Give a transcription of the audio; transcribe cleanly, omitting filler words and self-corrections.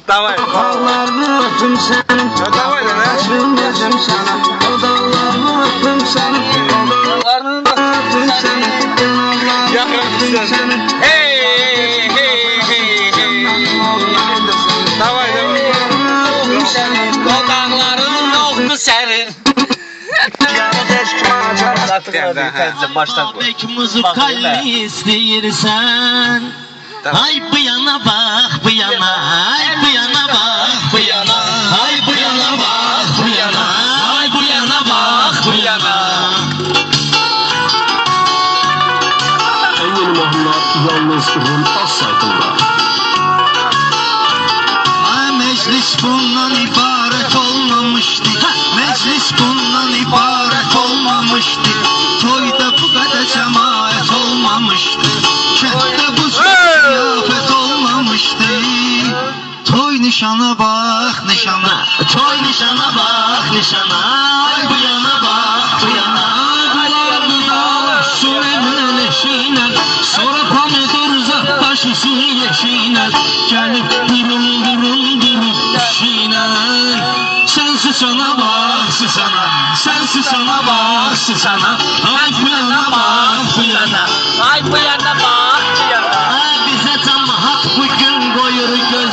Давай. Dağlarını öpüm senin. Давай da ne? Açım gözüm sana. O dağlarını öpüm senin. Dağlarını Öpüm senin. Dağlarını öpüm senin. Hey hey hey hey. Давай давай. Öpüm senin. O dağların yoktu senin. Bek muzikalli istəyirsən. Ay bu yana bak bu yana. Ay bu yana bak bu yana. Ay bu yana bak bu yana. Ay bu yana bak bu yana. En yeni mahnılar yalnız Ruhun Az saytında. Meclis bundan ibaret olmamıştı. Meclis bundan ibaret olmamıştı. Toyda bu kadar cemaat olmamıştı. Kehte bu ziyafet olmamıştı. Toy nişana bak nişana. Toy nişana bak nişana. Ay bu yana bak bu yana. Bulardılar su emine leşine. Sonra pamedurza başısı yeşine. Gelip durun durun durun işine. Sen susana bak susana. Sen susana bak susana. Ay bu yana bak bu yana. Ay bu yana bak bu yana. Bize tam hak bugün koyur göz.